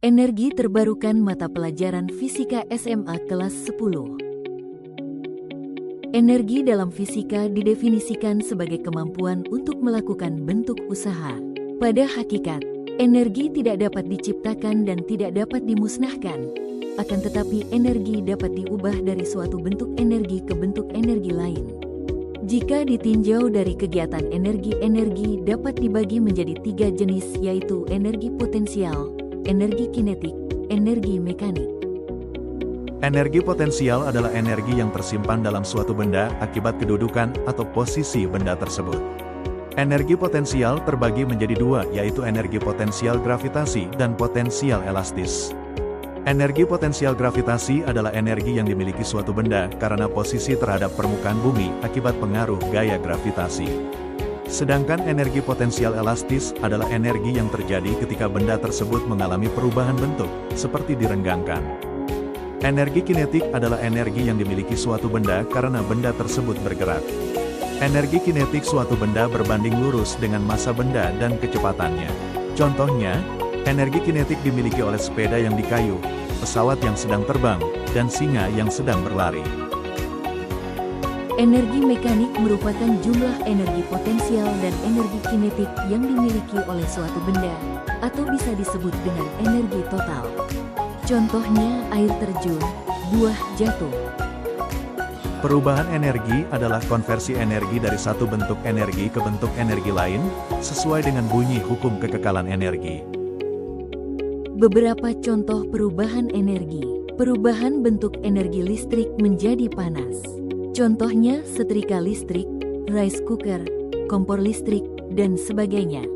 Energi terbarukan mata pelajaran Fisika SMA kelas 10. Energi dalam fisika didefinisikan sebagai kemampuan untuk melakukan bentuk usaha. Pada hakikat, energi tidak dapat diciptakan dan tidak dapat dimusnahkan. Akan tetapi energi dapat diubah dari suatu bentuk energi ke bentuk energi lain. Jika ditinjau dari kegiatan energi dapat dibagi menjadi 3 jenis, yaitu energi potensial, energi kinetik, energi mekanik. Energi potensial adalah energi yang tersimpan dalam suatu benda akibat kedudukan atau posisi benda tersebut. Energi potensial terbagi menjadi 2, yaitu energi potensial gravitasi dan potensial elastis. Energi potensial gravitasi adalah energi yang dimiliki suatu benda karena posisi terhadap permukaan bumi akibat pengaruh gaya gravitasi. Sedangkan energi potensial elastis adalah energi yang terjadi ketika benda tersebut mengalami perubahan bentuk, seperti direnggangkan. Energi kinetik adalah energi yang dimiliki suatu benda karena benda tersebut bergerak. Energi kinetik suatu benda berbanding lurus dengan massa benda dan kecepatannya. Contohnya, energi kinetik dimiliki oleh sepeda yang di kayu, pesawat yang sedang terbang, dan singa yang sedang berlari. Energi mekanik merupakan jumlah energi potensial dan energi kinetik yang dimiliki oleh suatu benda, atau bisa disebut dengan energi total. Contohnya air terjun, buah jatuh. Perubahan energi adalah konversi energi dari satu bentuk energi ke bentuk energi lain, sesuai dengan bunyi hukum kekekalan energi. Beberapa contoh perubahan energi. Perubahan bentuk energi listrik menjadi panas. Contohnya setrika listrik, rice cooker, kompor listrik, dan sebagainya.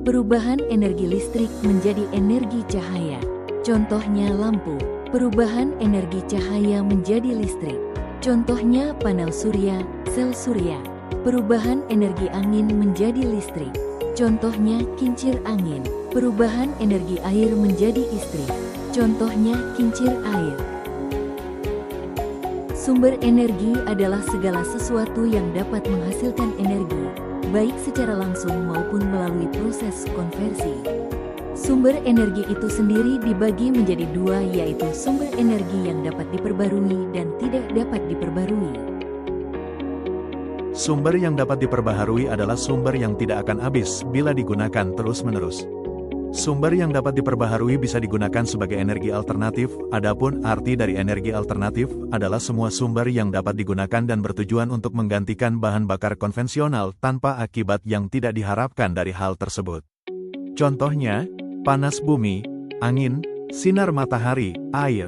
Perubahan energi listrik menjadi energi cahaya. Contohnya lampu. Perubahan energi cahaya menjadi listrik. Contohnya panel surya, sel surya. Perubahan energi angin menjadi listrik. Contohnya kincir angin. Perubahan energi air menjadi listrik. Contohnya kincir air. Sumber energi adalah segala sesuatu yang dapat menghasilkan energi, baik secara langsung maupun melalui proses konversi. Sumber energi itu sendiri dibagi menjadi 2, yaitu sumber energi yang dapat diperbarui dan tidak dapat diperbarui. Sumber yang dapat diperbaharui adalah sumber yang tidak akan habis bila digunakan terus-menerus. Sumber yang dapat diperbaharui bisa digunakan sebagai energi alternatif, adapun arti dari energi alternatif adalah semua sumber yang dapat digunakan dan bertujuan untuk menggantikan bahan bakar konvensional tanpa akibat yang tidak diharapkan dari hal tersebut. Contohnya, panas bumi, angin, sinar matahari, air.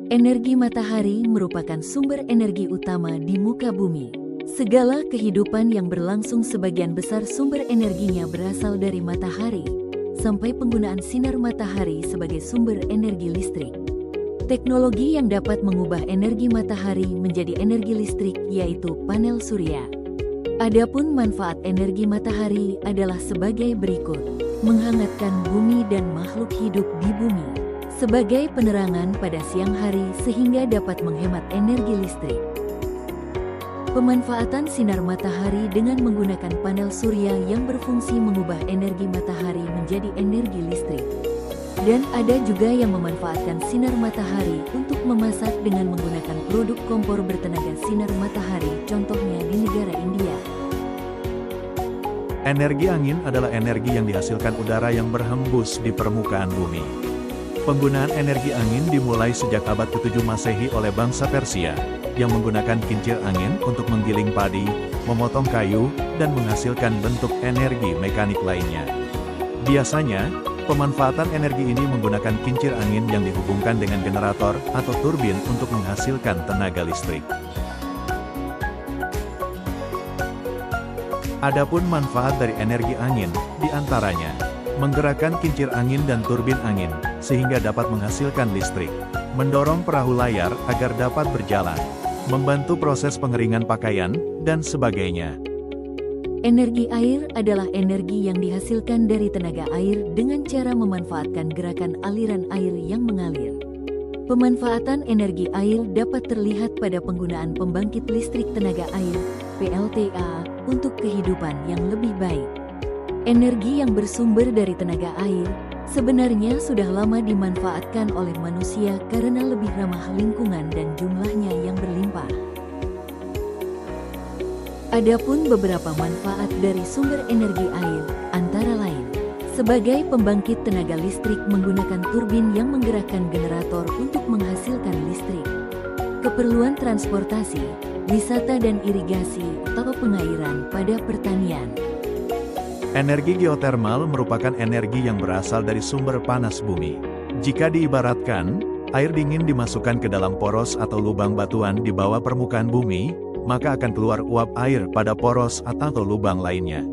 Energi matahari merupakan sumber energi utama di muka bumi. Segala kehidupan yang berlangsung sebagian besar sumber energinya berasal dari matahari, sampai penggunaan sinar matahari sebagai sumber energi listrik. Teknologi yang dapat mengubah energi matahari menjadi energi listrik yaitu panel surya. Adapun manfaat energi matahari adalah sebagai berikut: menghangatkan bumi dan makhluk hidup di bumi, sebagai penerangan pada siang hari sehingga dapat menghemat energi listrik. Pemanfaatan sinar matahari dengan menggunakan panel surya yang berfungsi mengubah energi matahari menjadi energi listrik. Dan ada juga yang memanfaatkan sinar matahari untuk memasak dengan menggunakan produk kompor bertenaga sinar matahari, contohnya di negara India. Energi angin adalah energi yang dihasilkan udara yang berhembus di permukaan bumi. Penggunaan energi angin dimulai sejak abad ke-7 Masehi oleh bangsa Persia, yang menggunakan kincir angin untuk menggiling padi, memotong kayu, dan menghasilkan bentuk energi mekanik lainnya. Biasanya, pemanfaatan energi ini menggunakan kincir angin yang dihubungkan dengan generator atau turbin untuk menghasilkan tenaga listrik. Adapun manfaat dari energi angin, diantaranya menggerakkan kincir angin dan turbin angin, sehingga dapat menghasilkan listrik, mendorong perahu layar agar dapat berjalan, membantu proses pengeringan pakaian, dan sebagainya. Energi air adalah energi yang dihasilkan dari tenaga air dengan cara memanfaatkan gerakan aliran air yang mengalir. Pemanfaatan energi air dapat terlihat pada penggunaan pembangkit listrik tenaga air, PLTA, untuk kehidupan yang lebih baik. Energi yang bersumber dari tenaga air sebenarnya sudah lama dimanfaatkan oleh manusia karena lebih ramah lingkungan dan jumlahnya yang berlimpah. Adapun beberapa manfaat dari sumber energi air, antara lain, sebagai pembangkit tenaga listrik menggunakan turbin yang menggerakkan generator untuk menghasilkan listrik, keperluan transportasi, wisata dan irigasi atau pengairan pada pertanian. Energi geotermal merupakan energi yang berasal dari sumber panas bumi. Jika diibaratkan, air dingin dimasukkan ke dalam poros atau lubang batuan di bawah permukaan bumi, maka akan keluar uap air pada poros atau lubang lainnya.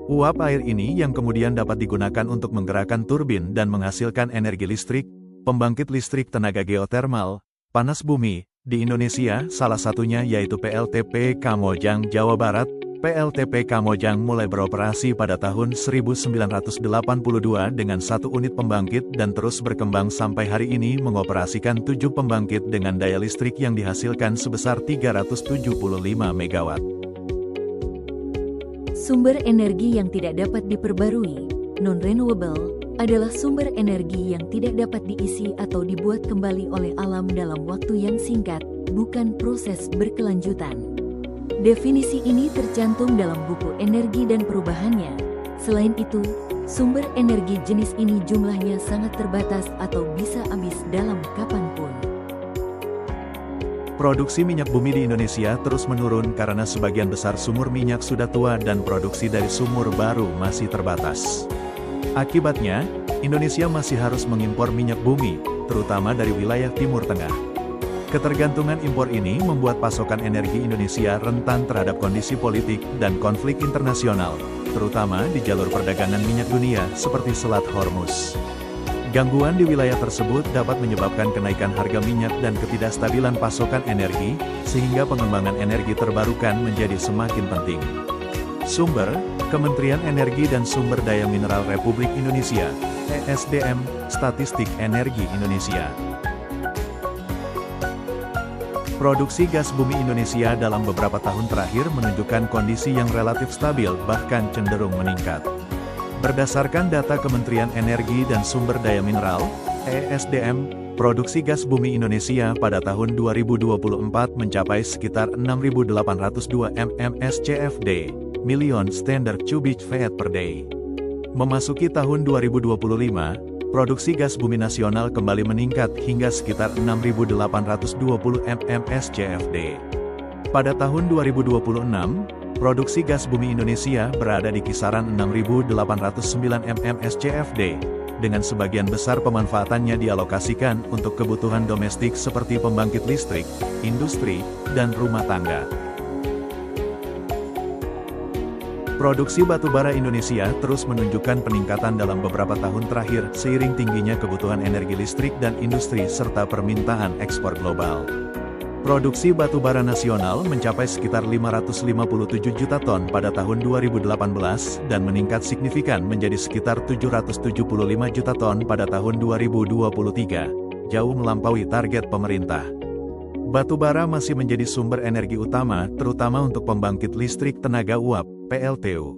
Uap air ini yang kemudian dapat digunakan untuk menggerakkan turbin dan menghasilkan energi listrik, pembangkit listrik tenaga geotermal, panas bumi. Di Indonesia, salah satunya yaitu PLTP Kamojang, Jawa Barat. PLTP Kamojang mulai beroperasi pada tahun 1982 dengan 1 unit pembangkit dan terus berkembang sampai hari ini mengoperasikan 7 pembangkit dengan daya listrik yang dihasilkan sebesar 375 MW. Sumber energi yang tidak dapat diperbarui, non-renewable, adalah sumber energi yang tidak dapat diisi atau dibuat kembali oleh alam dalam waktu yang singkat, bukan proses berkelanjutan. Definisi ini tercantum dalam buku Energi dan Perubahannya. Selain itu, sumber energi jenis ini jumlahnya sangat terbatas atau bisa habis dalam kapanpun. Produksi minyak bumi di Indonesia terus menurun karena sebagian besar sumur minyak sudah tua dan produksi dari sumur baru masih terbatas. Akibatnya, Indonesia masih harus mengimpor minyak bumi, terutama dari wilayah Timur Tengah. Ketergantungan impor ini membuat pasokan energi Indonesia rentan terhadap kondisi politik dan konflik internasional, terutama di jalur perdagangan minyak dunia seperti Selat Hormuz. Gangguan di wilayah tersebut dapat menyebabkan kenaikan harga minyak dan ketidakstabilan pasokan energi, sehingga pengembangan energi terbarukan menjadi semakin penting. Sumber, Kementerian Energi dan Sumber Daya Mineral Republik Indonesia, ESDM, Statistik Energi Indonesia. Produksi gas bumi Indonesia dalam beberapa tahun terakhir menunjukkan kondisi yang relatif stabil bahkan cenderung meningkat. Berdasarkan data Kementerian Energi dan Sumber Daya Mineral, ESDM, produksi gas bumi Indonesia pada tahun 2024 mencapai sekitar 6.802 mmscfd, million standard cubic feet per day. Memasuki tahun 2025, produksi gas bumi nasional kembali meningkat hingga sekitar 6.820 mmscfd. Pada tahun 2026, produksi gas bumi Indonesia berada di kisaran 6.809 mmscfd, dengan sebagian besar pemanfaatannya dialokasikan untuk kebutuhan domestik seperti pembangkit listrik, industri, dan rumah tangga. Produksi batubara Indonesia terus menunjukkan peningkatan dalam beberapa tahun terakhir seiring tingginya kebutuhan energi listrik dan industri serta permintaan ekspor global. Produksi batubara nasional mencapai sekitar 557 juta ton pada tahun 2018 dan meningkat signifikan menjadi sekitar 775 juta ton pada tahun 2023, jauh melampaui target pemerintah. Batubara masih menjadi sumber energi utama, terutama untuk pembangkit listrik tenaga uap, PLTU.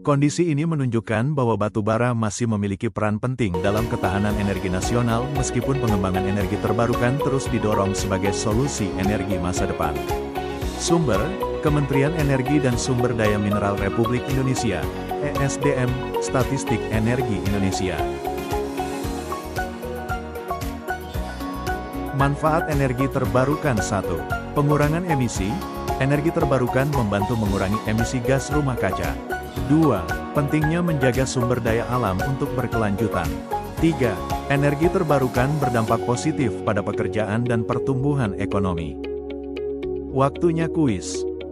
Kondisi ini menunjukkan bahwa batubara masih memiliki peran penting dalam ketahanan energi nasional meskipun pengembangan energi terbarukan terus didorong sebagai solusi energi masa depan. Sumber, Kementerian Energi dan Sumber Daya Mineral Republik Indonesia, ESDM, Statistik Energi Indonesia. Manfaat energi terbarukan 1. Pengurangan emisi. Energi terbarukan membantu mengurangi emisi gas rumah kaca. 2. Pentingnya menjaga sumber daya alam untuk berkelanjutan. 3. Energi terbarukan berdampak positif pada pekerjaan dan pertumbuhan ekonomi. Waktunya kuis.